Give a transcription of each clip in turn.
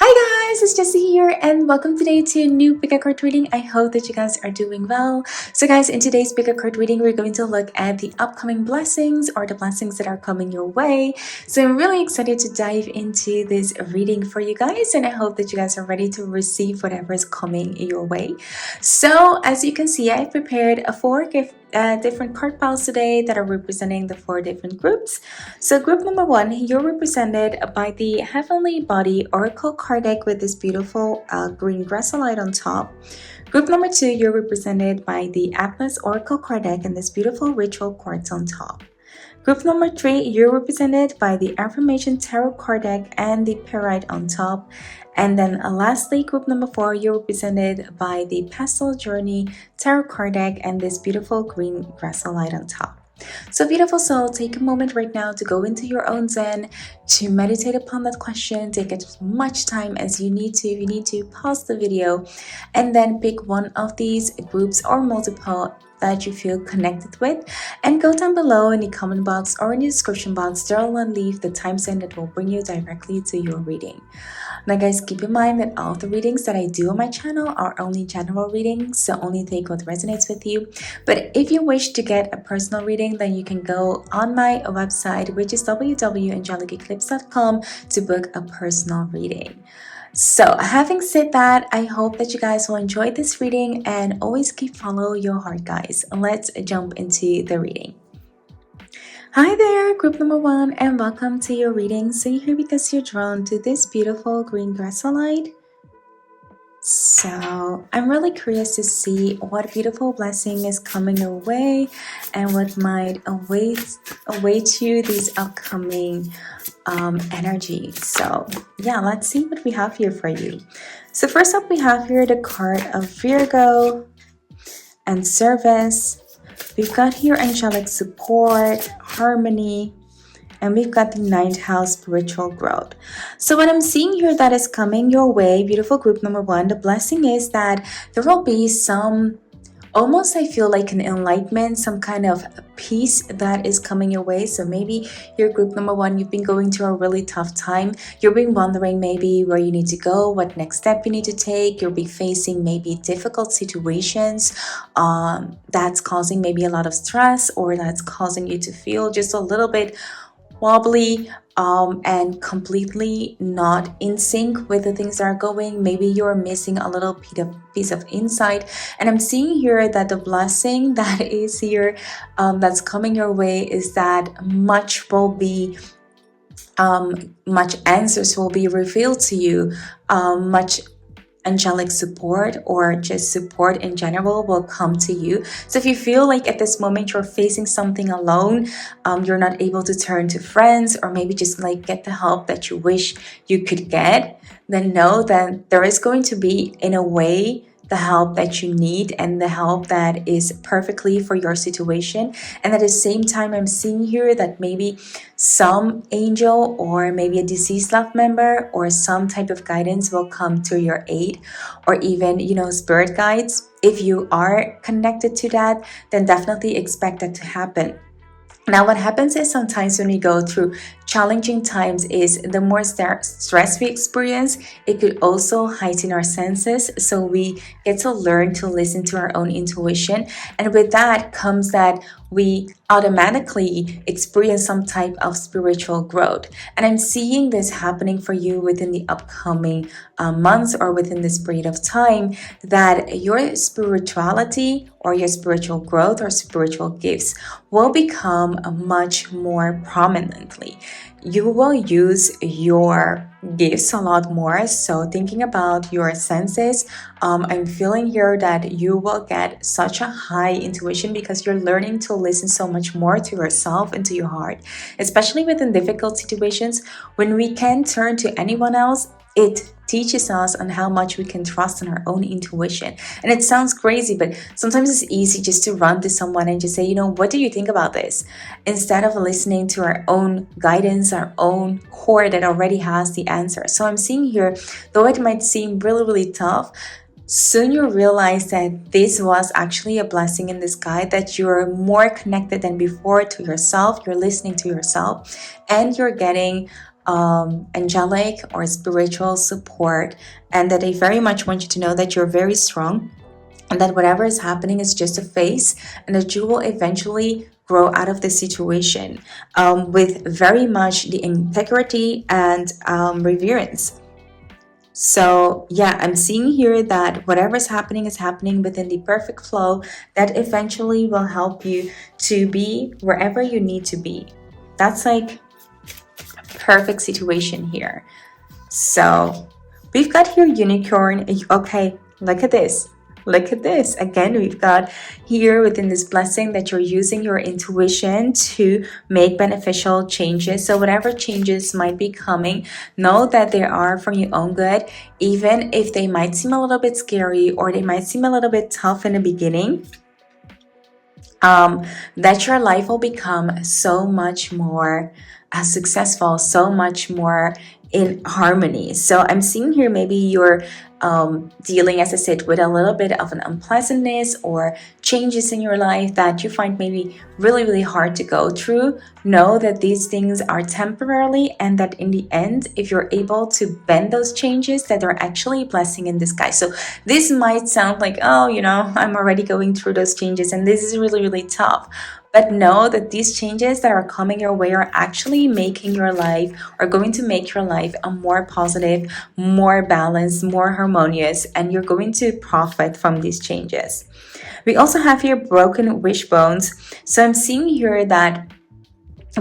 Hi guys, it's Jessy here and welcome today to a new pick a card reading. I hope that you guys are doing well. So guys, in today's pick a card reading, we're going to look at the upcoming blessings or the blessings that are coming your way. So I'm really excited to dive into this reading for you guys and I hope that you guys are ready to receive whatever is coming your way. So as you can see, I've prepared four different card piles today that are representing the four different groups. So group number one, you're represented by the Heavenly Body Oracle card deck with this beautiful green grassolite on top. Group number two, you're represented by the Atlas Oracle card deck and this beautiful ritual quartz on top. Group number three, you're represented by the Affirmation Tarot card deck and the Pyrite on top. And then lastly, group number four, you're represented by the Pastel Journey Tarot card deck and this beautiful green grassolite on top. So beautiful soul, take a moment right now to go into your own zen, to meditate upon that question. Take as much time as you need to. If you need to, pause the video and then pick one of these groups or multiple that you feel connected with and go down below in the comment box or in the description box. There will leave the timestamp that will bring you directly to your reading. Now guys, keep in mind that all of the readings that I do on my channel are only general readings, so only take what resonates with you. But if you wish to get a personal reading, then you can go on my website, which is www.angeliceclipse.com, to book a personal reading. So having said that, I hope that you guys will enjoy this reading and always keep follow your heart, guys. Let's jump into the reading. Hi there, group number one, and welcome to your reading. So you're here because you're drawn to this beautiful green grassolite. So I'm really curious to see what beautiful blessing is coming your way and what might await you these upcoming energy. So yeah, let's see what we have here for you. So first up, we have here the card of Virgo and service. We've got here angelic support, harmony, and we've got the ninth house, spiritual growth. So what I'm seeing here that is coming your way, beautiful group number one, the blessing is that there will be some, almost I feel like an enlightenment, some kind of peace that is coming your way. So maybe your group number one, you've been going through a really tough time. You've been wondering maybe where you need to go, what next step you need to take. You'll be facing maybe difficult situations that's causing maybe a lot of stress, or that's causing you to feel just a little bit wobbly and completely not in sync with the things that are going. Maybe you're missing a little piece of insight, and I'm seeing here that the blessing that is here that's coming your way is that much answers will be revealed to you, much angelic support or just support in general will come to you. So if you feel like at this moment you're facing something alone, you're not able to turn to friends or maybe just like get the help that you wish you could get, then know that there is going to be, in a way, the help that you need and the help that is perfectly for your situation. And at the same time, I'm seeing here that maybe some angel or maybe a deceased loved member or some type of guidance will come to your aid, or even, spirit guides. If you are connected to that, then definitely expect that to happen. Now, what happens is sometimes when we go through challenging times is the more stress we experience, it could also heighten our senses. So we get to learn to listen to our own intuition. And with that comes that we automatically experience some type of spiritual growth. And I'm seeing this happening for you within the upcoming months or within this period of time, that your spirituality or your spiritual growth or spiritual gifts will become much more prominently. You will use your gifts a lot more. So thinking about your senses, I'm feeling here that you will get such a high intuition because you're learning to listen so much more to yourself and to your heart, especially within difficult situations. When we can turn to anyone else, it teaches us on how much we can trust in our own intuition. And it sounds crazy, but sometimes it's easy just to run to someone and just say, what do you think about this? Instead of listening to our own guidance, our own core that already has the answer. So I'm seeing here, though it might seem really, really tough, soon you realize that this was actually a blessing in disguise, that you're more connected than before to yourself, you're listening to yourself, and you're getting angelic or spiritual support, and that they very much want you to know that you're very strong and that whatever is happening is just a phase, and that you will eventually grow out of the situation with very much the integrity and reverence. So yeah, I'm seeing here that whatever's happening is happening within the perfect flow that eventually will help you to be wherever you need to be. That's like a perfect situation here. So we've got here unicorn. Okay, look at this. Look at this. Again, we've got here within this blessing that you're using your intuition to make beneficial changes. So whatever changes might be coming, know that they are for your own good, even if they might seem a little bit scary or they might seem a little bit tough in the beginning. That your life will become so much more successful, so much more in harmony. So I'm seeing here maybe you're dealing, as I said, with a little bit of an unpleasantness or changes in your life that you find maybe really, really hard to go through. Know that these things are temporarily, and that in the end, if you're able to bend those changes, that they're actually a blessing in disguise. So this might sound like, oh, I'm already going through those changes and this is really, really tough. But know that these changes that are coming your way are actually making your life, are going to make your life a more positive, more balanced, more harmonious, and you're going to profit from these changes. We also have here broken wishbones. So I'm seeing here that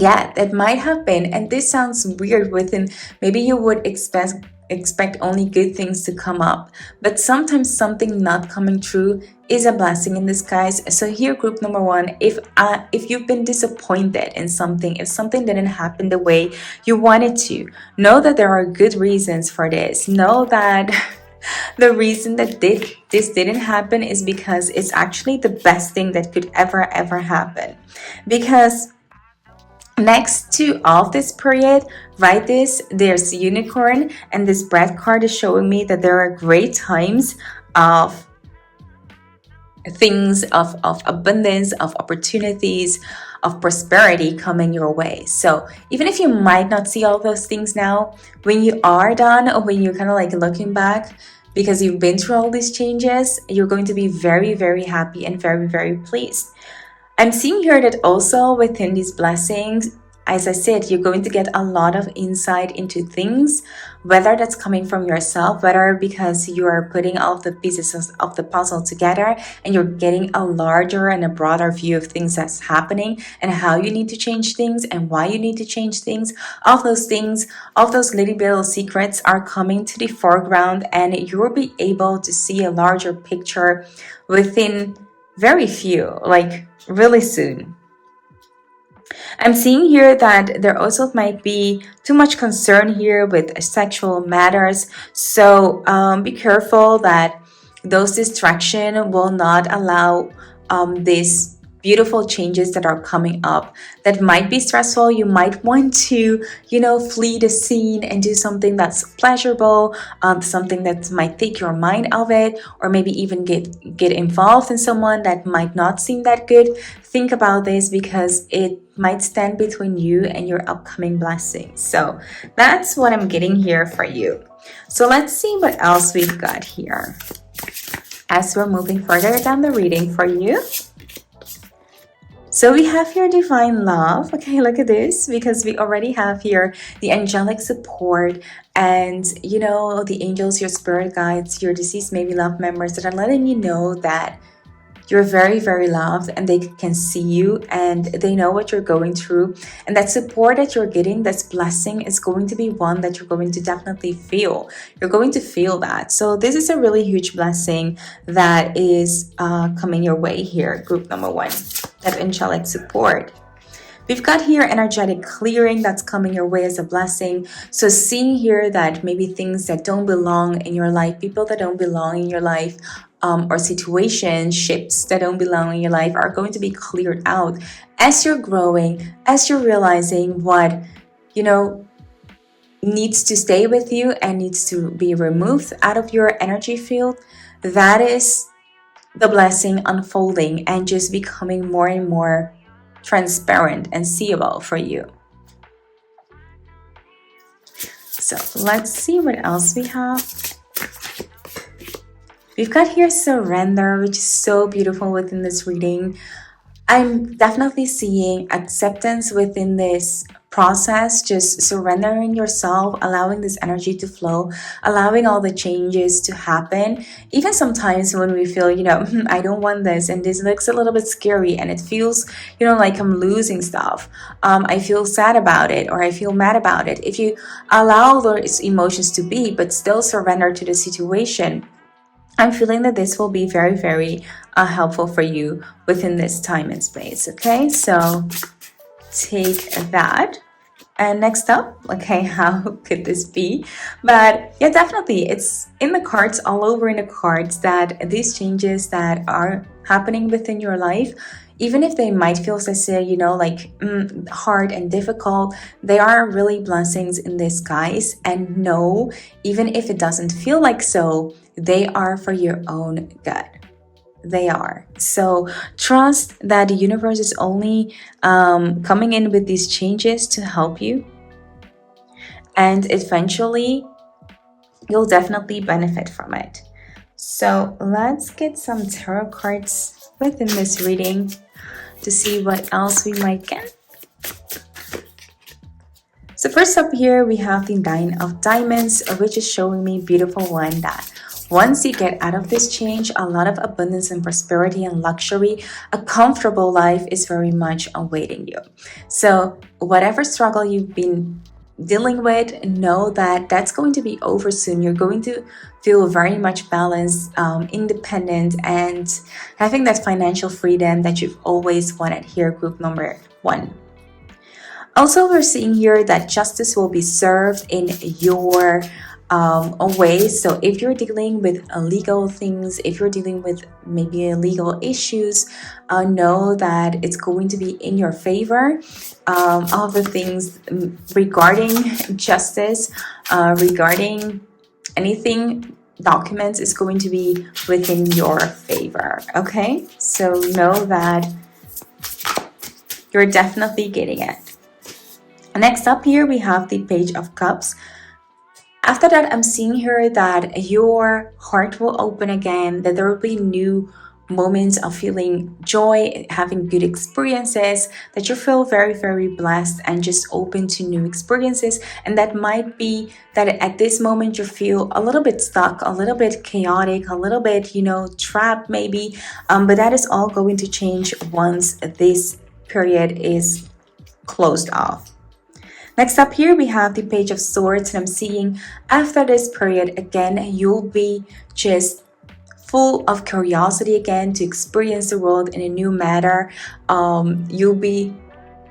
yeah, that might have been, and this sounds weird within, maybe you would expect only good things to come up, but sometimes something not coming true is a blessing in disguise. So here, group number one, if you've been disappointed in something, if something didn't happen the way you wanted to, know that there are good reasons for this. Know that the reason that this didn't happen is because it's actually the best thing that could ever happen. Because next to all of this period, right, there's unicorn, and this bread card is showing me that there are great times of things, of abundance, of opportunities, of prosperity coming your way. So even if you might not see all those things now, when you are done, or when you're kind of like looking back because you've been through all these changes, you're going to be very, very happy and very, very pleased. I'm seeing here that also within these blessings, as I said, you're going to get a lot of insight into things, whether that's coming from yourself, whether because you are putting all of the pieces of the puzzle together and you're getting a larger and a broader view of things that's happening and how you need to change things and why you need to change things. All those little secrets are coming to the foreground, and you'll be able to see a larger picture within very few, like really soon. I'm seeing here that there also might be too much concern here with sexual matters. So be careful that those distractions will not allow these beautiful changes that are coming up that might be stressful. You might want to, flee the scene and do something that's pleasurable, something that might take your mind off it, or maybe even get involved in someone that might not seem that good. Think about this, because it might stand between you and your upcoming blessings. So that's what I'm getting here for you. So let's see what else we've got here as we're moving further down the reading for you. So we have here divine love. Okay, look at this, because we already have here the angelic support and, the angels, your spirit guides, your deceased maybe love members that are letting you know that you're very, very loved, and they can see you and they know what you're going through. And that support that you're getting, this blessing, is going to be one that you're going to definitely feel. You're going to feel that. So this is a really huge blessing that is coming your way here, group number one, that angelic support. We've got here energetic clearing that's coming your way as a blessing. So seeing here that maybe things that don't belong in your life, people that don't belong in your life, or situationships that don't belong in your life are going to be cleared out as you're growing, as you're realizing what, needs to stay with you and needs to be removed out of your energy field. That is the blessing unfolding and just becoming more and more transparent and seeable for you. So let's see what else we have. We've got here surrender, which is so beautiful within this reading. I'm definitely seeing acceptance within this process, just surrendering yourself, allowing this energy to flow, allowing all the changes to happen. Even sometimes when we feel, I don't want this and this looks a little bit scary and it feels, like I'm losing stuff. I feel sad about it or I feel mad about it. If you allow those emotions to be, but still surrender to the situation, I'm feeling that this will be very, very helpful for you within this time and space. Okay, so take that. And next up, okay, how could this be? But yeah, definitely, it's in the cards, all over in the cards, that these changes that are happening within your life, even if they might feel, hard and difficult, they are really blessings in disguise. And no, even if it doesn't feel like so, they are for your own good. They are. So trust that the universe is only coming in with these changes to help you. And eventually, you'll definitely benefit from it. So let's get some tarot cards within this reading to see what else we might get. So first up here, we have the Nine of Diamonds, which is showing me, beautiful one, that once you get out of this change, a lot of abundance and prosperity and luxury, a comfortable life is very much awaiting you. So whatever struggle you've been dealing with, know that that's going to be over soon. You're going to feel very much balanced, independent, and having that financial freedom that you've always wanted here, group number 1. Also, we're seeing here that justice will be served in your way. So if you're dealing with legal things, if you're dealing with maybe legal issues, know that it's going to be in your favor. All the things regarding justice, regarding anything, documents, is going to be within your favor. Okay, so know that you're definitely getting it. Next up here, we have the Page of Cups. After that, I'm seeing here that your heart will open again, that there will be new moments of feeling joy, having good experiences, that you feel very, very blessed and just open to new experiences. And that might be that at this moment you feel a little bit stuck, a little bit chaotic, a little bit, trapped maybe. But that is all going to change once this period is closed off. Next up here, we have the Page of Swords, and I'm seeing after this period, again, you'll be just full of curiosity again to experience the world in a new manner. You'll be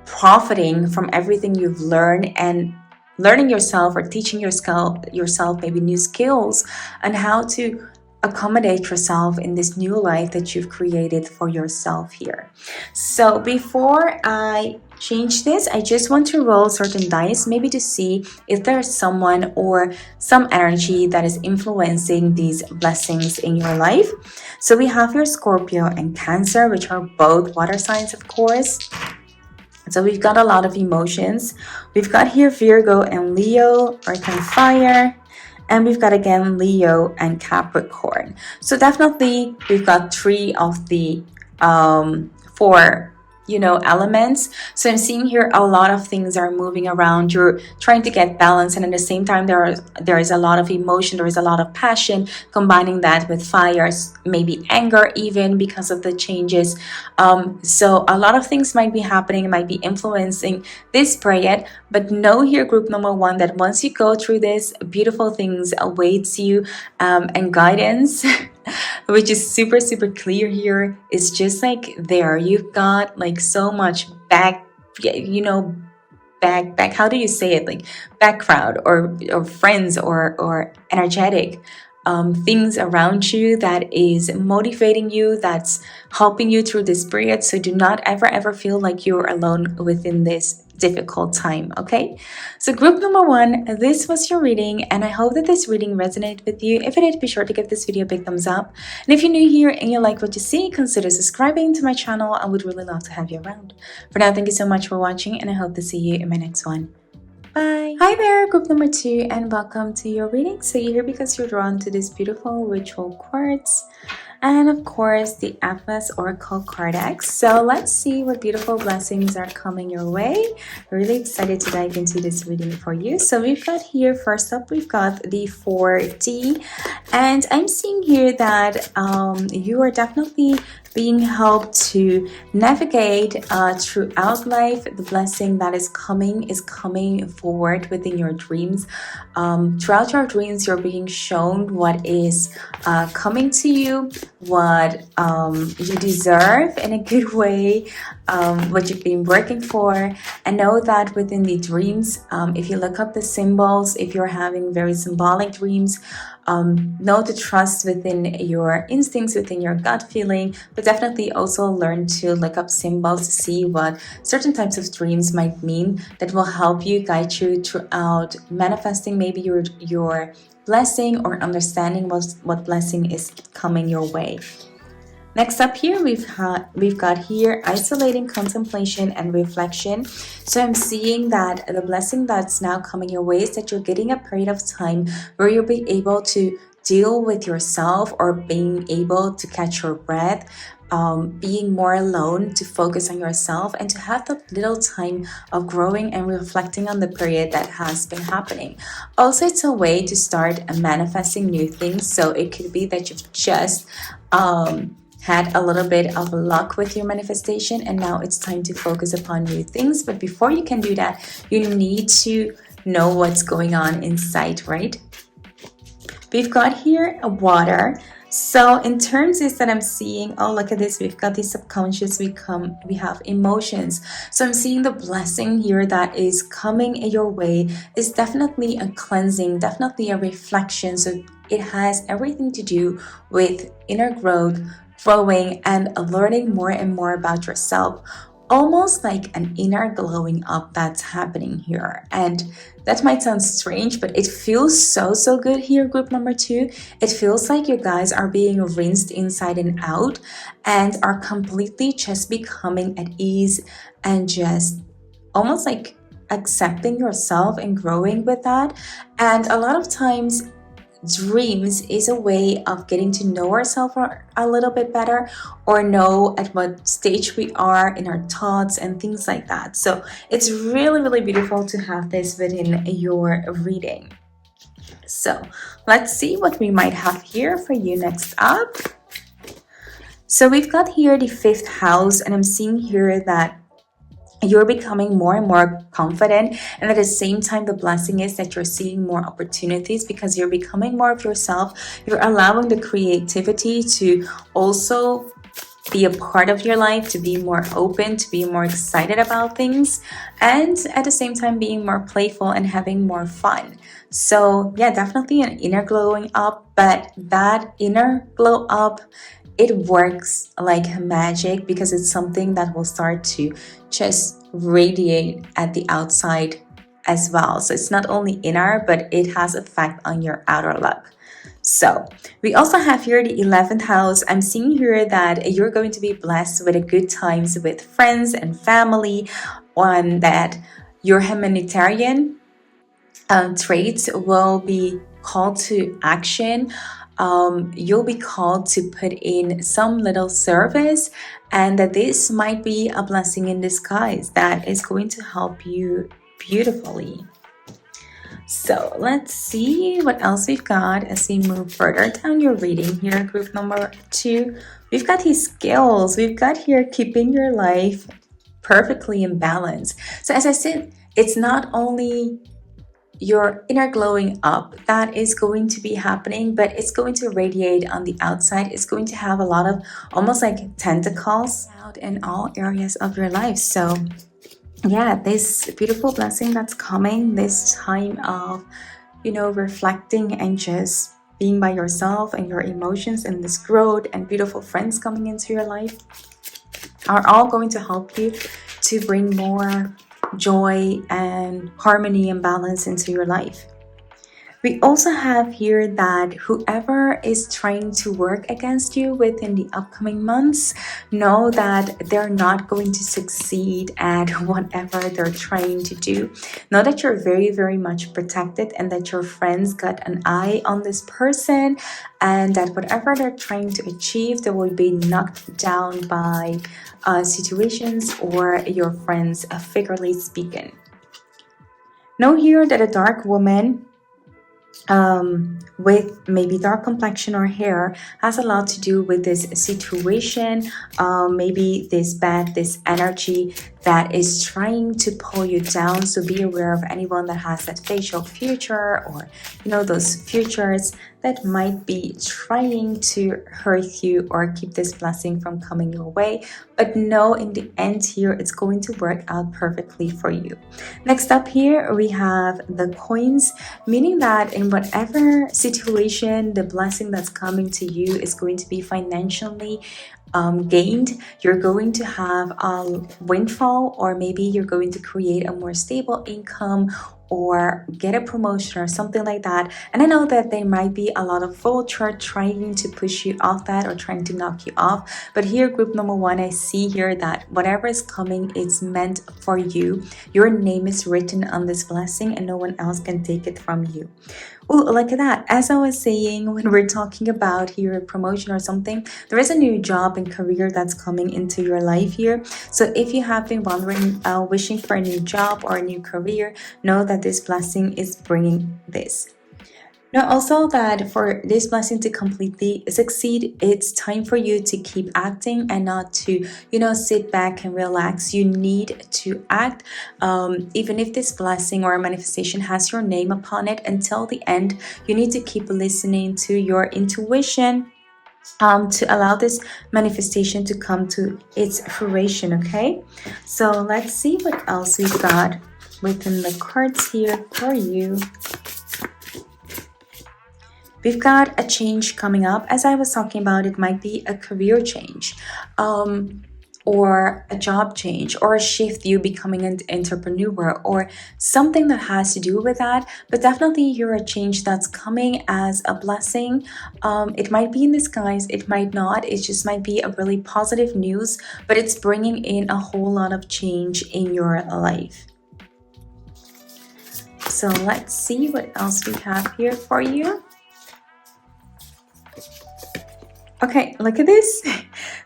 profiting from everything you've learned and learning yourself or teaching yourself maybe new skills on how to accommodate yourself in this new life that you've created for yourself here. So before I change this, I just want to roll certain dice, maybe to see if there's someone or some energy that is influencing these blessings in your life. So we have your Scorpio and Cancer, which are both water signs, of course. So we've got a lot of emotions. We've got here Virgo and Leo, Earth and Fire. And we've got again Leo and Capricorn. So definitely we've got 3 of the 4 elements. So I'm seeing here a lot of things are moving around. You're trying to get balance, and at the same time there is a lot of emotion, there is a lot of passion, combining that with fires, maybe anger even because of the changes. So a lot of things might be happening, might be influencing this period. But know here, group number 1, that once you go through this, beautiful things awaits you, and guidance which is super, super clear here, is just like there. You've got like so much back, how do you say it? Like background or friends or energetic things around you that is motivating you, that's helping you through this period. So do not ever feel like you're alone within this difficult time. Okay, so group number 1, this was your reading, and I hope that this reading resonated with you. If it did, be sure to give this video a big thumbs up, and if you're new here and you like what you see, consider subscribing to my channel. I would really love to have you around. For now, thank you so much for watching, and I hope to see you in my next one. Bye. Hi there, group number 2, and welcome to your reading. So you're here because you're drawn to this beautiful ritual quartz. And of course, the Atlas Oracle card deck. So let's see what beautiful blessings are coming your way. Really excited to dive into this reading for you. So we've got here, first up, we've got the 4D. And I'm seeing here that you are definitely being helped to navigate throughout life. The blessing that is coming forward within your dreams. Throughout your dreams, you're being shown what is coming to you, what you deserve in a good way, what you've been working for. And know that within the dreams, if you look up the symbols, if you're having very symbolic dreams, know to trust within your instincts, within your gut feeling, but definitely also learn to look up symbols to see what certain types of dreams might mean that will help you, guide you throughout manifesting maybe your blessing or understanding what blessing is coming your way. Next up here, we've got here isolating contemplation and reflection. So I'm seeing that the blessing that's now coming your way is that you're getting a period of time where you'll be able to deal with yourself or being able to catch your breath, being more alone, to focus on yourself and to have that little time of growing and reflecting on the period that has been happening. Also, it's a way to start manifesting new things. So it could be that you've just had a little bit of luck with your manifestation and now it's time to focus upon new things. But before you can do that, you need to know what's going on inside, right? We've got here a water. So in terms is that I'm seeing, oh, look at this, we've got the subconscious, we have emotions. So I'm seeing the blessing here that is coming your way is definitely a cleansing, definitely a reflection. So it has everything to do with inner growth, growing and learning more and more about yourself, almost like an inner glowing up that's happening here. And that might sound strange, but it feels so good here, group number 2. It feels like you guys are being rinsed inside and out and are completely just becoming at ease and just almost like accepting yourself and growing with that. And a lot of times dreams is a way of getting to know ourselves a little bit better or know at what stage we are in our thoughts and things like that. So it's really beautiful to have this within your reading. So let's see what we might have here for you next up. So we've got here the 5th house, and I'm seeing here that you're becoming more and more confident, and at the same time the blessing is that you're seeing more opportunities because you're becoming more of yourself. You're allowing the creativity to also be a part of your life, to be more open, to be more excited about things, and at the same time being more playful and having more fun. So yeah, definitely an inner glowing up, but that inner glow up, it works like magic because it's something that will start to just radiate at the outside as well. So it's not only inner, but it has effect on your outer look. So we also have here the 11th house. I'm seeing here that you're going to be blessed with a good times with friends and family, one that your humanitarian traits will be called to action. You'll be called to put in some little service, and that this might be a blessing in disguise that is going to help you beautifully. So let's see what else we've got as we move further down your reading here, group number 2. We've got these skills. We've got here keeping your life perfectly in balance. So as I said, it's not only your inner glowing up that is going to be happening, but it's going to radiate on the outside. It's going to have a lot of almost like tentacles out in all areas of your life. So yeah, this beautiful blessing that's coming, this time of, reflecting and just being by yourself and your emotions and this growth and beautiful friends coming into your life are all going to help you to bring more joy and harmony and balance into your life. We also have here that whoever is trying to work against you within the upcoming months, know that they're not going to succeed at whatever they're trying to do. Know that you're very, very much protected and that your friends got an eye on this person, and that whatever they're trying to achieve, they will be knocked down by situations or your friends, figuratively speaking. Know here that a dark woman with maybe dark complexion or hair has a lot to do with this situation. Maybe this energy that is trying to pull you down. So be aware of anyone that has that facial future, or those futures that might be trying to hurt you or keep this blessing from coming your way. But no, in the end here, it's going to work out perfectly for you. Next up here, we have the coins, meaning that in whatever situation, the blessing that's coming to you is going to be financially gained. You're going to have a windfall, or maybe you're going to create a more stable income or get a promotion or something like that. And I know that there might be a lot of vulture trying to push you off that or trying to knock you off. But here, group number one, I see here that whatever is coming is meant for you. Your name is written on this blessing and no one else can take it from you. Oh, look at that. As I was saying, when we're talking about here a promotion or something, there is a new job and career that's coming into your life here. So if you have been wondering, wishing for a new job or a new career, know that this blessing is bringing this. Now also that for this blessing to completely succeed, it's time for you to keep acting and not to, sit back and relax. You need to act. Even if this blessing or manifestation has your name upon it, until the end, you need to keep listening to your intuition to allow this manifestation to come to its fruition, okay? So let's see what else we've got within the cards here for you. We've got a change coming up. As I was talking about, it might be a career change, or a job change, or a shift, you becoming an entrepreneur, or something that has to do with that. But definitely you're a change that's coming as a blessing. It might be in disguise, it might not. It just might be a really positive news, but it's bringing in a whole lot of change in your life. So let's see what else we have here for you. Okay, look at this.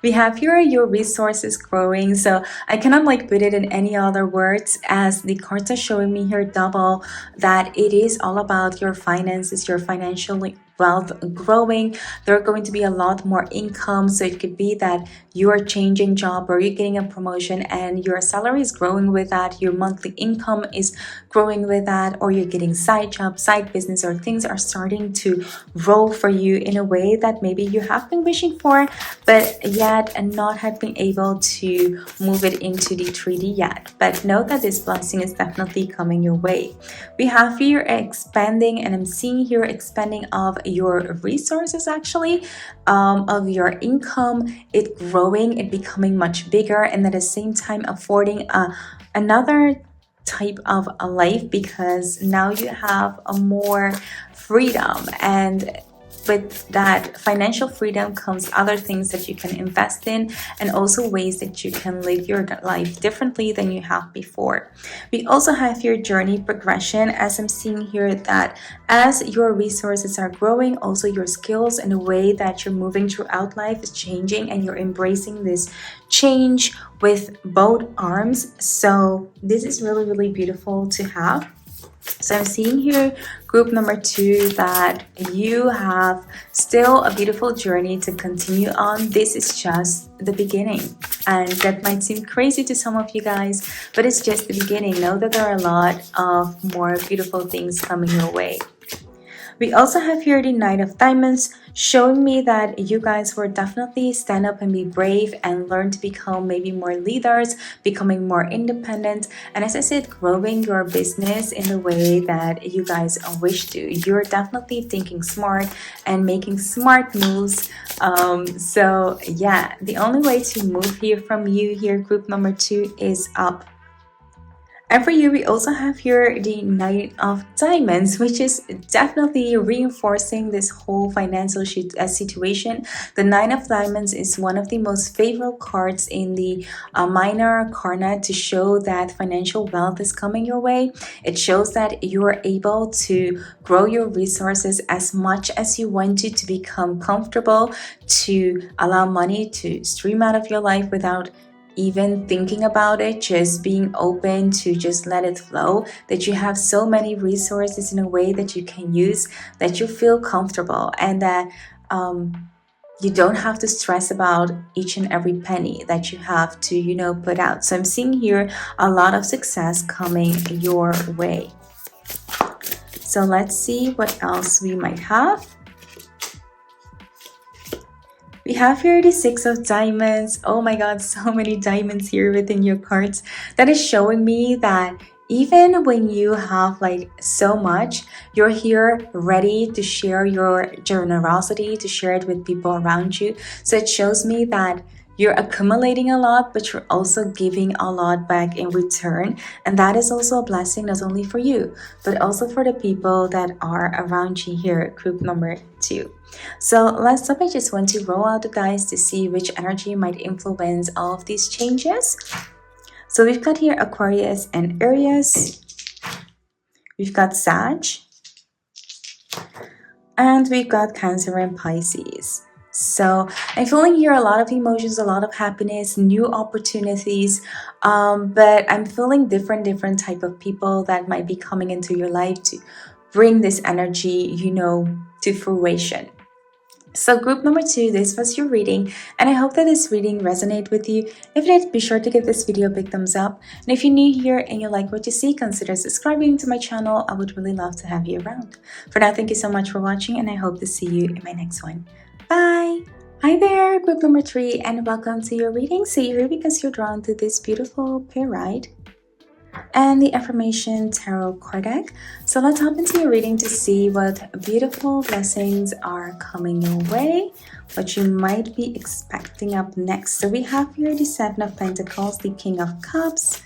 We have here your resources growing. So I cannot put it in any other words, as the cards are showing me here double, that it is all about your finances, your financial wealth growing. There are going to be a lot more income. So it could be that you are changing job or you're getting a promotion and your salary is growing with that. Your monthly income is growing with that, or you're getting side job, side business, or things are starting to roll for you in a way that maybe you have been wishing for, but yet not have been able to move it into the 3D yet. But know that this blessing is definitely coming your way. We have here expanding, and I'm seeing here expanding of your resources, actually, of your income, it growing, it becoming much bigger, and at the same time affording another type of a life, because now you have a more freedom, and with that financial freedom comes other things that you can invest in, and also ways that you can live your life differently than you have before. We also have your journey progression, as I'm seeing here that as your resources are growing, also your skills and the way that you're moving throughout life is changing, and you're embracing this change with both arms. So this is really, really beautiful to have. So I'm seeing here, group number 2, that you have still a beautiful journey to continue on. This is just the beginning, and that might seem crazy to some of you guys, but it's just the beginning. Know that there are a lot of more beautiful things coming your way. We also have here the Knight of Diamonds, showing me that you guys will definitely stand up and be brave and learn to become maybe more leaders, becoming more independent, and as I said, growing your business in the way that you guys wish to. You're definitely thinking smart and making smart moves. So yeah, the only way to move here from you here, group number 2, is up. And for you, we also have here the Knight of Diamonds, which is definitely reinforcing this whole financial situation. The Nine of Diamonds is one of the most favorable cards in the minor arcana to show that financial wealth is coming your way. It shows that you are able to grow your resources as much as you want to become comfortable, to allow money to stream out of your life without even thinking about it, just being open to just let it flow, that you have so many resources in a way that you can use, that you feel comfortable, and that you don't have to stress about each and every penny that you have to, put out. So I'm seeing here a lot of success coming your way. So let's see what else we might have. We have here the Six of Diamonds. Oh my god, so many diamonds here within your cards. That is showing me that even when you have like so much, you're here ready to share your generosity, to share it with people around you. So it shows me that you're accumulating a lot, but you're also giving a lot back in return. And that is also a blessing, not only for you, but also for the people that are around you here, group number 2. So last up, I just want to roll out the dice to see which energy might influence all of these changes. So we've got here Aquarius and Aries. We've got Sag. And we've got Cancer and Pisces. So I'm feeling here a lot of emotions, a lot of happiness, new opportunities, but I'm feeling different type of people that might be coming into your life to bring this energy, to fruition. So group number 2, this was your reading, and I hope that this reading resonated with you. If it did, be sure to give this video a big thumbs up. And if you're new here and you like what you see, consider subscribing to my channel. I would really love to have you around. For now, thank you so much for watching, and I hope to see you in my next one. Bye! Hi there, group number 3, and welcome to your reading. So you're here because you're drawn to this beautiful pairite and the affirmation tarot card deck. So let's hop into your reading to see what beautiful blessings are coming your way, what you might be expecting up next. So we have here the Seven of Pentacles, the King of Cups,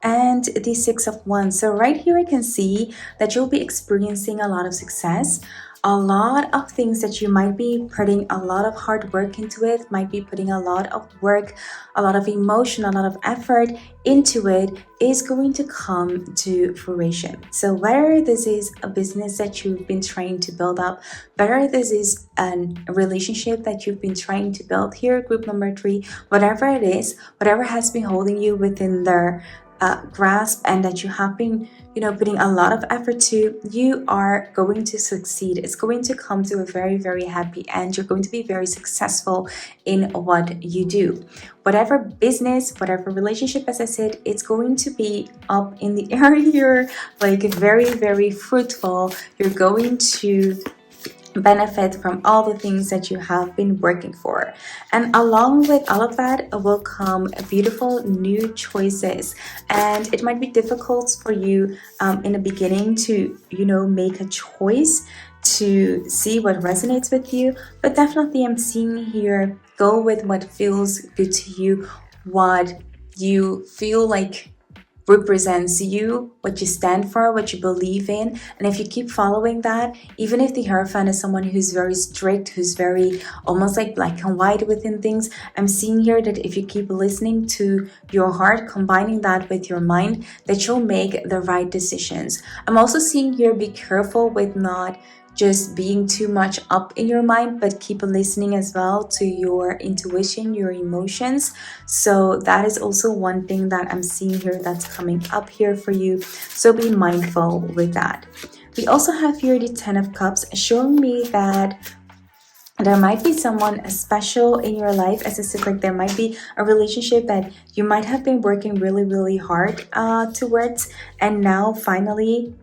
and the Six of Wands. So right here I can see that you'll be experiencing a lot of success, a lot of things that you might be putting a lot of hard work into it, might be putting a lot of work, a lot of emotion, a lot of effort into it, is going to come to fruition. So whether this is a business that you've been trying to build up, whether this is a relationship that you've been trying to build here, group number 3, whatever it is, whatever has been holding you within their grasp, and that you have been putting a lot of effort to, you are going to succeed. It's going to come to a very happy end. You're going to be very successful in what you do. Whatever business, whatever relationship, as I said, it's going to be up in the air here, like very fruitful. You're going to benefit from all the things that you have been working for, and along with all of that will come beautiful new choices. And it might be difficult for you in the beginning to make a choice, to see what resonates with you, but definitely I'm seeing here, go with what feels good to you, what you feel like represents you, what you stand for, what you believe in. And if you keep following that, even if the Hierophant is someone who's very strict, who's very almost like black and white within things, I'm seeing here that if you keep listening to your heart, combining that with your mind, that you'll make the right decisions. I'm also seeing here, be careful with not just being too much up in your mind, but keep listening as well to your intuition, your emotions. So that is also one thing that I'm seeing here that's coming up here for you. So be mindful with that. We also have here the Ten of Cups, showing me that there might be someone special in your life. As I said, like there might be a relationship that you might have been working really hard towards, and now finally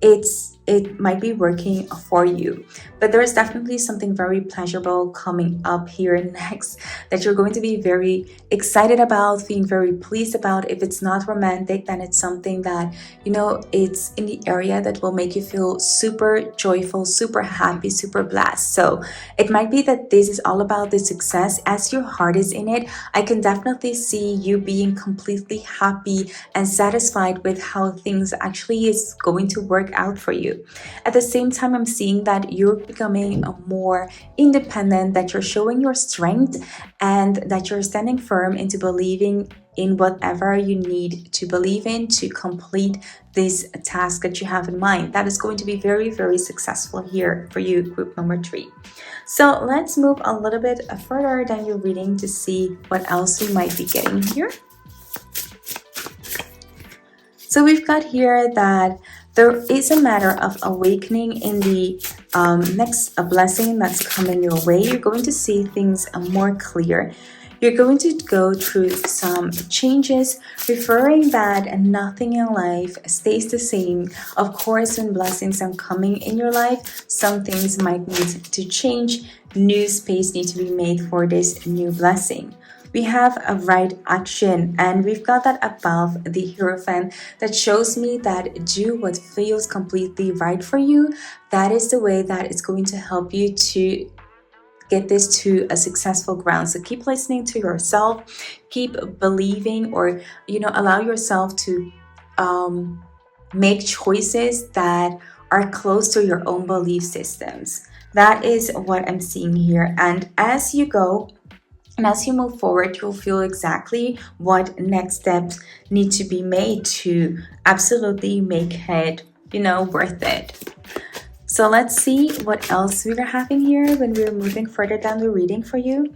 it's it might be working for you. But there is definitely something very pleasurable coming up here next that you're going to be very excited about, being very pleased about. If it's not romantic, then it's something that, it's in the area that will make you feel super joyful, super happy, super blessed. So it might be that this is all about the success. As your heart is in it, I can definitely see you being completely happy and satisfied with how things actually is going to work out for you. At the same time, I'm seeing that you're becoming more independent, that you're showing your strength, and that you're standing firm into believing in whatever you need to believe in to complete this task that you have in mind. That is going to be very, very successful here for you, group number 3. So let's move a little bit further down your reading to see what else we might be getting here. So we've got here that there is a matter of awakening in the next blessing that's coming your way. You're going to see things more clear. You're going to go through some changes, referring that nothing in life stays the same. Of course, when blessings are coming in your life, some things might need to change. New space needs to be made for this new blessing. We have a right action, and we've got that above the Hierophant that shows me that do what feels completely right for you. That is the way that it's going to help you to get this to a successful ground. So keep listening to yourself, keep believing, or allow yourself to make choices that are close to your own belief systems. That is what I'm seeing here. And as you go and as you move forward, you'll feel exactly what next steps need to be made to absolutely make it, worth it. So let's see what else we're having here when we're moving further down the reading for you.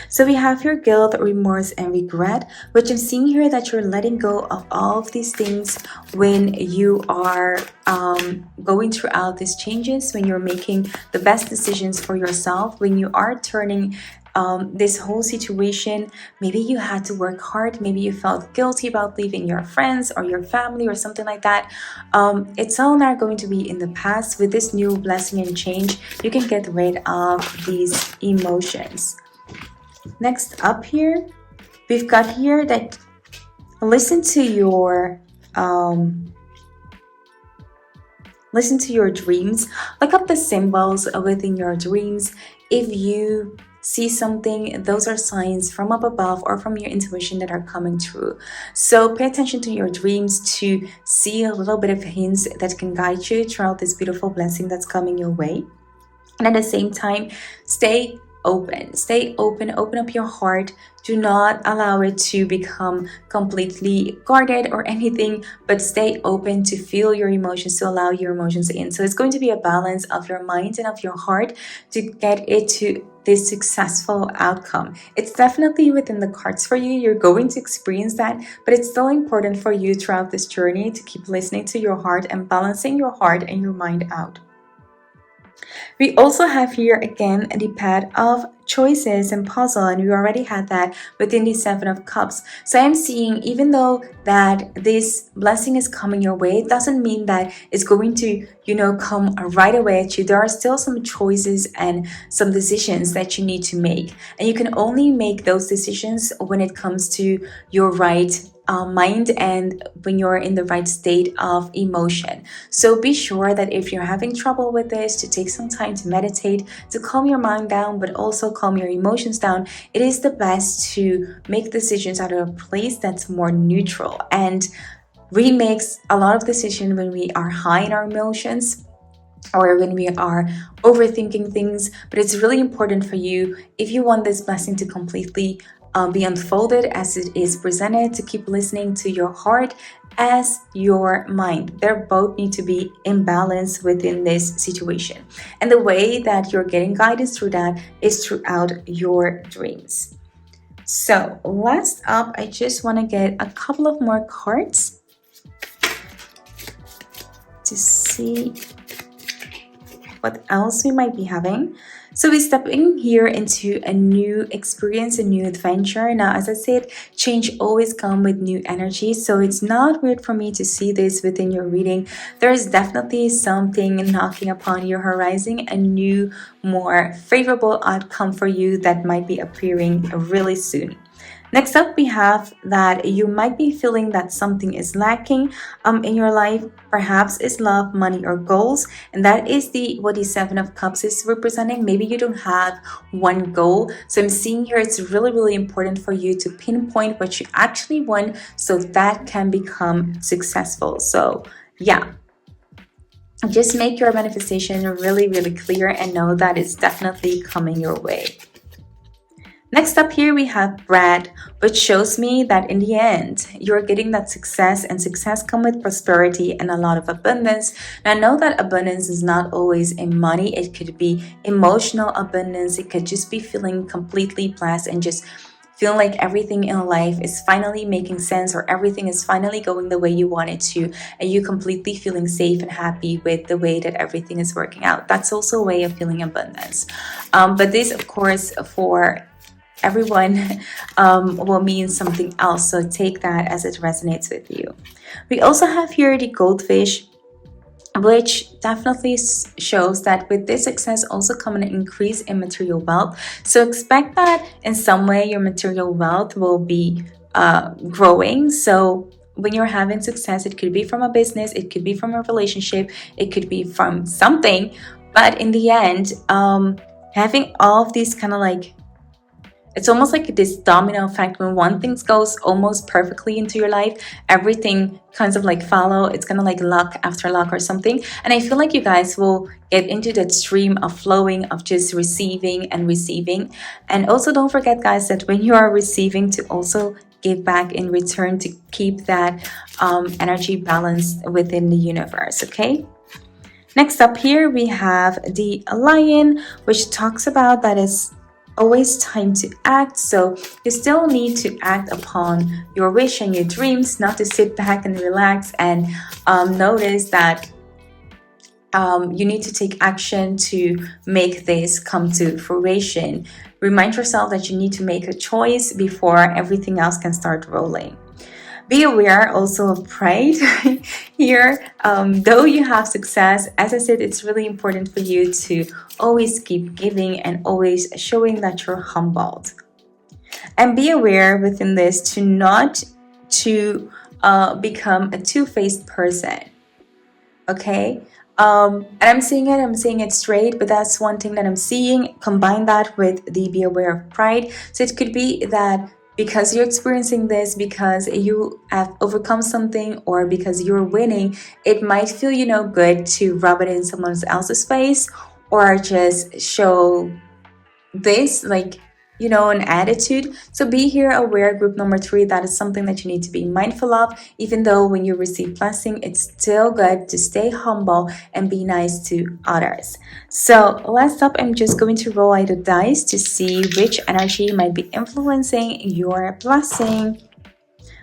So we have your guilt, remorse, and regret, which I'm seeing here that you're letting go of all of these things when you are going throughout these changes, when you're making the best decisions for yourself, when you are turning this whole situation. Maybe you had to work hard, maybe you felt guilty about leaving your friends or your family or something like that. It's all now going to be in the past. With this new blessing and change, you can get rid of these emotions. Next up here, we've got here that listen to your dreams. Look up the symbols within your dreams. If you see something, those are signs from up above or from your intuition that are coming true. So pay attention to your dreams to see a little bit of hints that can guide you throughout this beautiful blessing that's coming your way. And at the same time, stay open, open up your heart. Do not allow it to become completely guarded or anything, but stay open to feel your emotions, to allow your emotions in. So it's going to be a balance of your mind and of your heart to get it to this successful outcome. It's definitely within the cards for you. You're going to experience that, but it's still important for you throughout this journey to keep listening to your heart and balancing your heart and your mind out. We also have here again the pad of choices and puzzle, and we already had that within the 7 of Cups. So I'm seeing, even though that this blessing is coming your way, it doesn't mean that it's going to come right away at you. There are still some choices and some decisions that you need to make, and you can only make those decisions when it comes to your right mind and when you're in the right state of emotion. So be sure that if you're having trouble with this, to take some time to meditate, to calm your mind down, but also calm your emotions down. It is the best to make decisions out of a place that's more neutral. And we make a lot of decisions when we are high in our emotions or when we are overthinking things. But it's really important for you, if you want this blessing to completely be unfolded as it is presented, to keep listening to your heart as your mind. They both need to be in balance within this situation. And the way that you're getting guidance through that is throughout your dreams. So last up, I just want to get a couple of more cards to see what else we might be having. So we're stepping here into a new experience, a new adventure. Now, as I said, change always comes with new energy. So it's not weird for me to see this within your reading. There is definitely something knocking upon your horizon, a new, more favorable outcome for you that might be appearing really soon. Next up, we have that you might be feeling that something is lacking in your life. Perhaps it's love, money, or goals. And that is what the Seven of Cups is representing. Maybe you don't have one goal. So I'm seeing here it's really, really important for you to pinpoint what you actually want so that can become successful. So yeah, just make your manifestation really, really clear and know that it's definitely coming your way. Next up here we have bread, which shows me that in the end, you're getting that success, and success comes with prosperity and a lot of abundance. And I know that abundance is not always in money. It could be emotional abundance. It could just be feeling completely blessed and just feeling like everything in life is finally making sense, or everything is finally going the way you want it to, and you completely feeling safe and happy with the way that everything is working out. That's also a way of feeling abundance. But this, of course, for everyone will mean something else, so take that as it resonates with you. We also have here the goldfish, which definitely shows that with this success also come an increase in material wealth. So expect that in some way your material wealth will be growing. So when you're having success, it could be from a business, it could be from a relationship, it could be from something, but in the end, having all of these kind of like, it's almost like this domino effect. When one thing goes almost perfectly into your life, everything kinds of like follow. It's kind of like luck after luck or something. And I feel like you guys will get into that stream of flowing, of just receiving and receiving. And also don't forget, guys, that when you are receiving, to also give back in return, to keep that energy balanced within the universe, okay? Next up here, we have the lion, which talks about that it's always time to act. So you still need to act upon your wish and your dreams, not to sit back and relax and notice that you need to take action to make this come to fruition. Remind yourself that you need to make a choice before everything else can start rolling. Be aware also of pride here. Though you have success, as I said, it's really important for you to always keep giving and always showing that you're humbled. And be aware within this to not to become a two-faced person. Okay? And I'm saying it straight, but that's one thing that I'm seeing. Combine that with the be aware of pride. So it could be that because you're experiencing this, because you have overcome something, or because you're winning, it might feel, good to rub it in someone else's face, or just show this like, an attitude. So be here aware, group number 3, that is something that you need to be mindful of. Even though when you receive blessing, it's still good to stay humble and be nice to others. So last up, I'm just going to roll out the dice to see which energy might be influencing your blessing.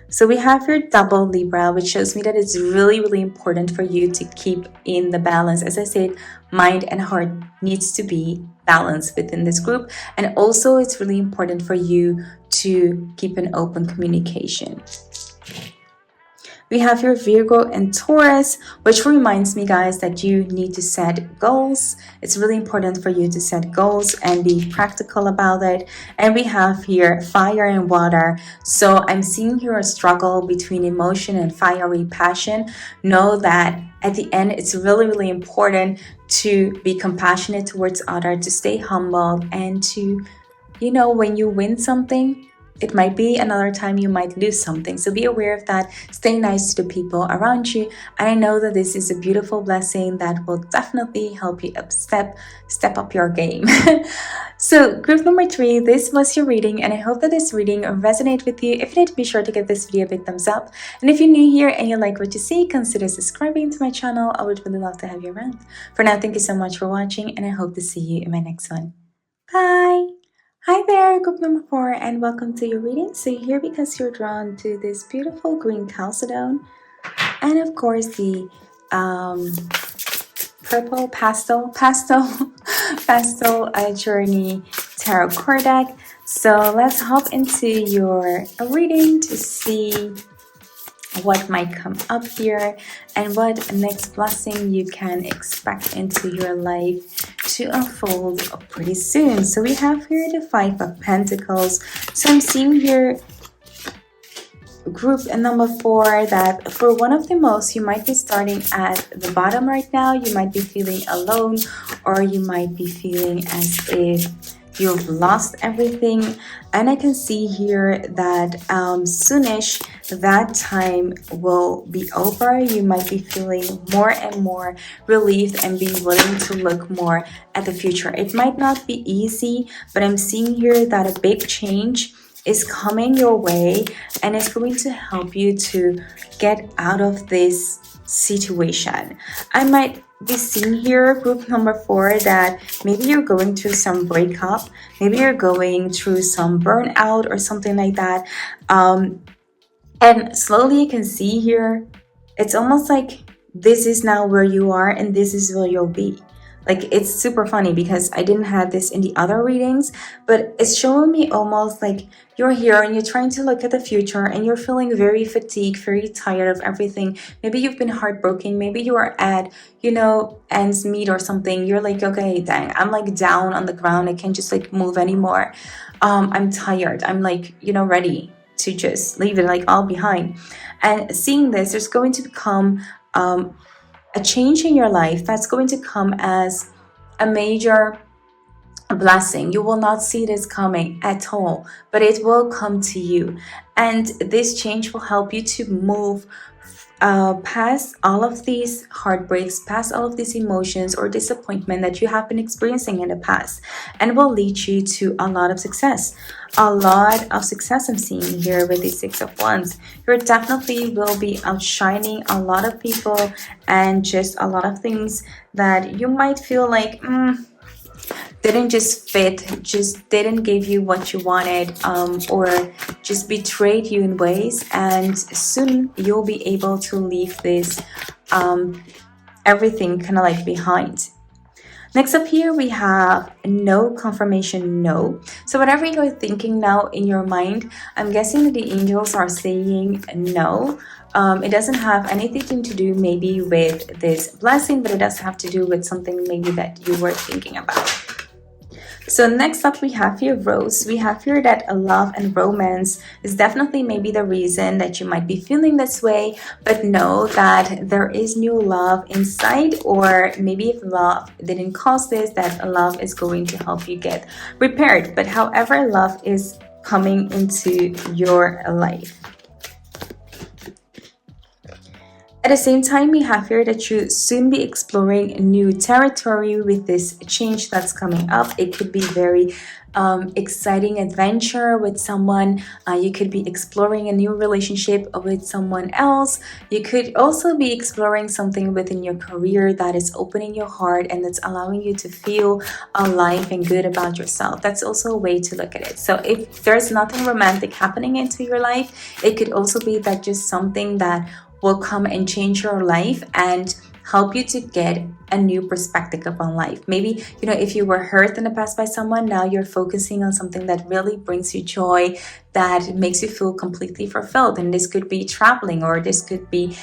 So we have your double Libra, which shows me that it's really, really important for you to keep in the balance. As I said, mind and heart needs to be balanced within this group. And also it's really important for you to keep an open communication. We have your Virgo and Taurus, which reminds me, guys, that you need to set goals. It's really important for you to set goals and be practical about it. And we have here fire and water. So I'm seeing here a struggle between emotion and fiery passion. Know that at the end, it's really, really important to be compassionate towards others, to stay humble, and to, when you win something, it might be another time you might lose something. So be aware of that. Stay nice to the people around you. And I know that this is a beautiful blessing that will definitely help you step up your game. So group number 3, this was your reading, and I hope that this reading resonated with you. If it did, be sure to give this video a big thumbs up. And if you're new here and you like what you see, consider subscribing to my channel. I would really love to have you around. For now, thank you so much for watching, and I hope to see you in my next one. Bye! Hi there, group number 4, and welcome to your reading. So you're here because you're drawn to this beautiful green chalcedony, and of course the purple pastel journey tarot card deck. So let's hop into your reading to see what might come up here and what next blessing you can expect into your life to unfold pretty soon. So we have here the Five of Pentacles. So I'm seeing here group number 4 that for one of the most, you might be starting at the bottom right now. You might be feeling alone, or you might be feeling as if you've lost everything. And I can see here that soonish that time will be over. You might be feeling more and more relieved and be willing to look more at the future. It might not be easy, but I'm seeing here that a big change is coming your way, and it's going to help you to get out of this situation. I might be seeing here, group number 4, that maybe you're going through some breakup, maybe you're going through some burnout or something like that. And slowly you can see here, it's almost like this is now where you are and this is where you'll be. Like, it's super funny because I didn't have this in the other readings, but it's showing me almost like you're here and you're trying to look at the future and you're feeling very fatigued, very tired of everything. Maybe you've been heartbroken. Maybe you are at, ends meet or something. You're like, okay, dang, I'm like down on the ground. I can't just like move anymore. I'm tired. I'm like, ready to just leave it like all behind. And seeing this, there's going to become a change in your life that's going to come as a major blessing. You will not see this coming at all, but it will come to you. And this change will help you to move past all of these heartbreaks, past all of these emotions or disappointment that you have been experiencing in the past, and will lead you to a lot of success. A lot of success I'm seeing here with the Six of Wands. You definitely will be outshining a lot of people and just a lot of things that you might feel like didn't just fit, just didn't give you what you wanted, or just betrayed you in ways. And soon you'll be able to leave this everything kind of like behind. Next up here, we have no confirmation, no. So whatever you're thinking now in your mind, I'm guessing that the angels are saying no. It doesn't have anything to do maybe with this blessing, but it does have to do with something maybe that you were thinking about. So next up, we have here Rose. We have here that love and romance is definitely maybe the reason that you might be feeling this way, but know that there is new love inside, or maybe if love didn't cause this, that love is going to help you get repaired. But however, love is coming into your life. At the same time, we have here that you soon be exploring new territory with this change that's coming up. It could be very exciting adventure with someone. You could be exploring a new relationship with someone else. You could also be exploring something within your career that is opening your heart and that's allowing you to feel alive and good about yourself. That's also a way to look at it. So if there's nothing romantic happening into your life, it could also be that just something that will come and change your life and help you to get a new perspective upon life. Maybe, if you were hurt in the past by someone, now you're focusing on something that really brings you joy, that makes you feel completely fulfilled. And this could be traveling, or this could be,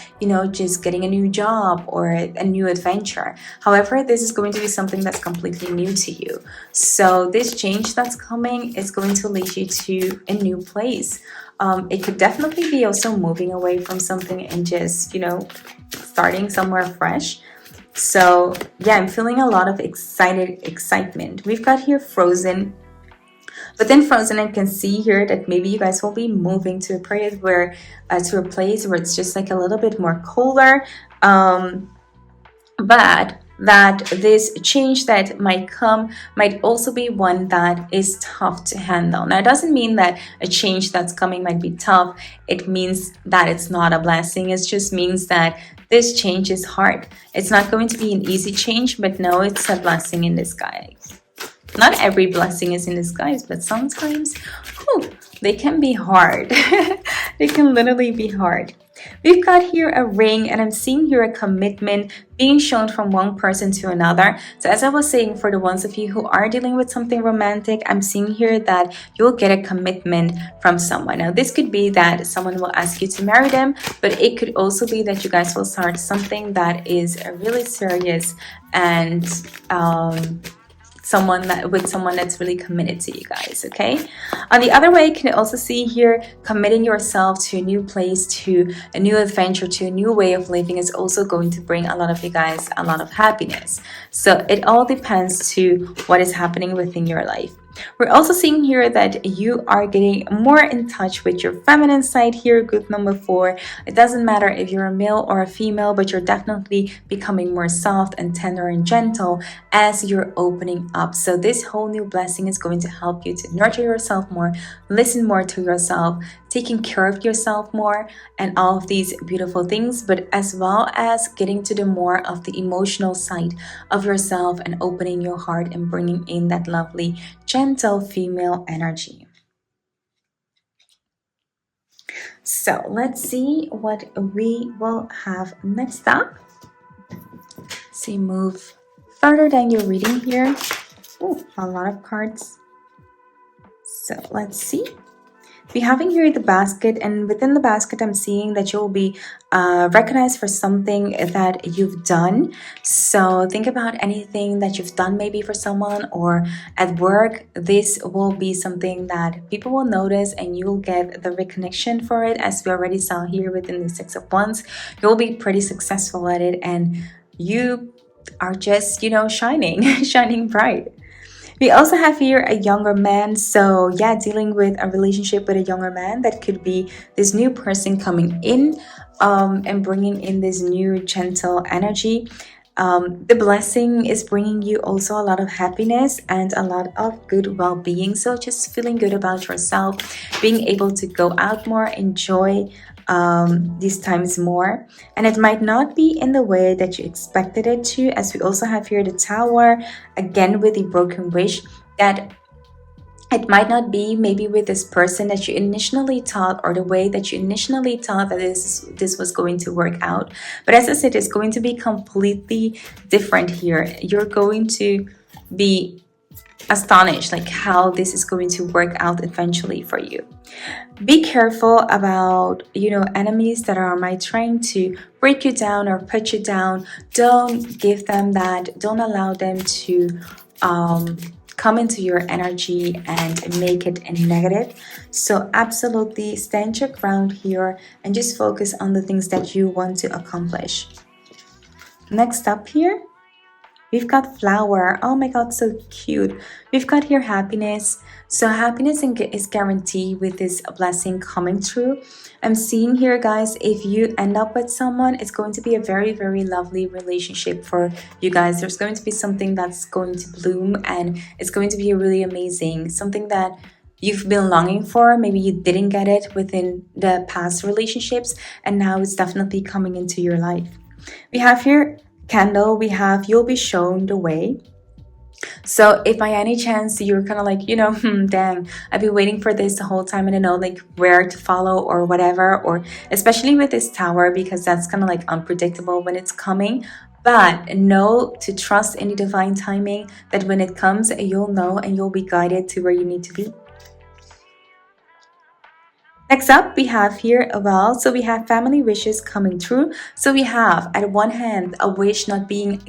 just getting a new job or a new adventure. However, this is going to be something that's completely new to you. So this change that's coming is going to lead you to a new place. It could definitely be also moving away from something and just, starting somewhere fresh. So yeah, I'm feeling a lot of excitement. We've got here Frozen. Within Frozen, I can see here that maybe you guys will be moving to a period where, to a place where it's just like a little bit more colder. But that this change that might come might also be one that is tough to handle. Now, it doesn't mean that a change that's coming might be tough. It means that it's not a blessing. It just means that this change is hard. It's not going to be an easy change, but no, it's a blessing in disguise. Not every blessing is in disguise, but sometimes they can be hard. They can literally be hard. We've got here a ring, and I'm seeing here a commitment being shown from one person to another. So as I was saying, for the ones of you who are dealing with something romantic, I'm seeing here that you'll get a commitment from someone. Now, this could be that someone will ask you to marry them, but it could also be that you guys will start something that is really serious and someone that's really committed to you guys. Okay, on the other way, you can also see here committing yourself to a new place, to a new adventure, to a new way of living is also going to bring a lot of you guys a lot of happiness. So it all depends to what is happening within your life. We're also seeing here that you are getting more in touch with your feminine side here, group number 4. It doesn't matter if you're a male or a female, but you're definitely becoming more soft and tender and gentle as you're opening up. So this whole new blessing is going to help you to nurture yourself more, listen more to yourself, taking care of yourself more, and all of these beautiful things, but as well as getting to the more of the emotional side of yourself and opening your heart and bringing in that lovely, gentle female energy. So let's see what we will have next up. So you move further than your reading here. Oh, a lot of cards. So let's see. We're having here the basket, and within the basket I'm seeing that you'll be recognized for something that you've done. So think about anything that you've done maybe for someone or at work. This will be something that people will notice and you'll get the recognition for it, as we already saw here within the Six of Wands. You'll be pretty successful at it and you are just, shining, shining bright. We also have here a younger man. So yeah, dealing with a relationship with a younger man. That could be this new person coming in and bringing in this new gentle energy. The blessing is bringing you also a lot of happiness and a lot of good well-being. So just feeling good about yourself, being able to go out more, enjoy these times more, and it might not be in the way that you expected it to, as we also have here the Tower again with the broken wish, that it might not be maybe with this person that you initially thought, or the way that you initially thought that this was going to work out. But as I said, it's going to be completely different here. You're going to be astonished like how this is going to work out eventually for you. Be careful about enemies that might trying to break you down or put you down. Don't give them that. Don't allow them to come into your energy and make it negative. So absolutely stand your ground here and just focus on the things that you want to accomplish. Next up here, we've got flower. Oh my god, so cute. We've got here happiness. So happiness is guaranteed with this blessing coming through. I'm seeing here, guys, if you end up with someone, it's going to be a very, very lovely relationship for you guys. There's going to be something that's going to bloom, and it's going to be really amazing. Something that you've been longing for. Maybe you didn't get it within the past relationships, and now it's definitely coming into your life. We have here candle. We have you'll be shown the way. So if by any chance you're kind of like, dang, I've been waiting for this the whole time and I know like where to follow or whatever, or especially with this Tower, because that's kind of like unpredictable when it's coming. But know to trust in the divine timing, that when it comes, you'll know and you'll be guided to where you need to be. Next up, we have here, so we have family wishes coming true. So we have, at one hand, a wish not being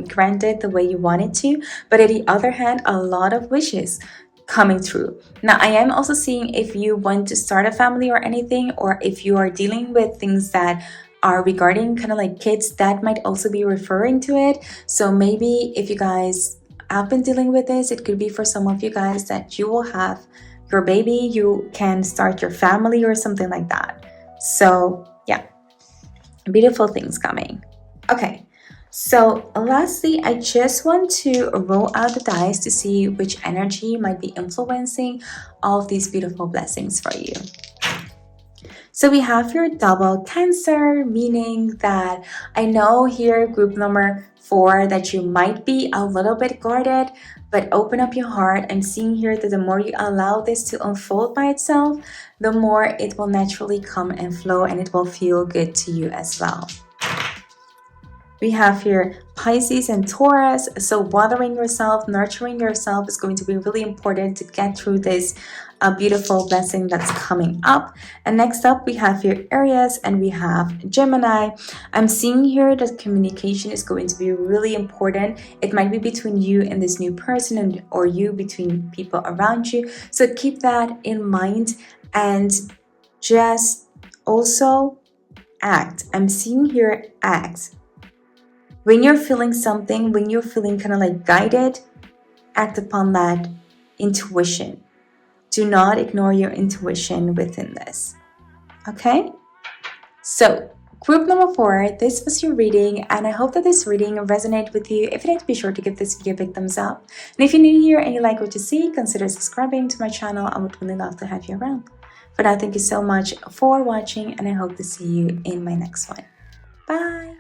granted the way you want it to, but at the other hand, a lot of wishes coming true. Now, I am also seeing if you want to start a family or anything, or if you are dealing with things that are regarding kind of like kids, that might also be referring to it. So maybe if you guys have been dealing with this, it could be for some of you guys that you will have your baby, you can start your family or something like that. So yeah, beautiful things coming. Okay, so lastly, I just want to roll out the dice to see which energy might be influencing all of these beautiful blessings for you. So we have your double Cancer, meaning that I know here group number 4 that you might be a little bit guarded, but open up your heart. I'm seeing here that the more you allow this to unfold by itself, the more it will naturally come and flow, and it will feel good to you as well. We have here Pisces and Taurus. So watering yourself, nurturing yourself is going to be really important to get through this beautiful blessing that's coming up. And next up, we have here Aries and we have Gemini. I'm seeing here that communication is going to be really important. It might be between you and this new person, or you between people around you. So keep that in mind and just also act. I'm seeing here act. When you're feeling something, when you're feeling kind of like guided, act upon that intuition. Do not ignore your intuition within this. Okay? So, group number 4, this was your reading, and I hope that this reading resonated with you. If it did, be sure to give this video a big thumbs up. And if you're new here and you like what you see, consider subscribing to my channel. I would really love to have you around. For now, thank you so much for watching, and I hope to see you in my next one. Bye!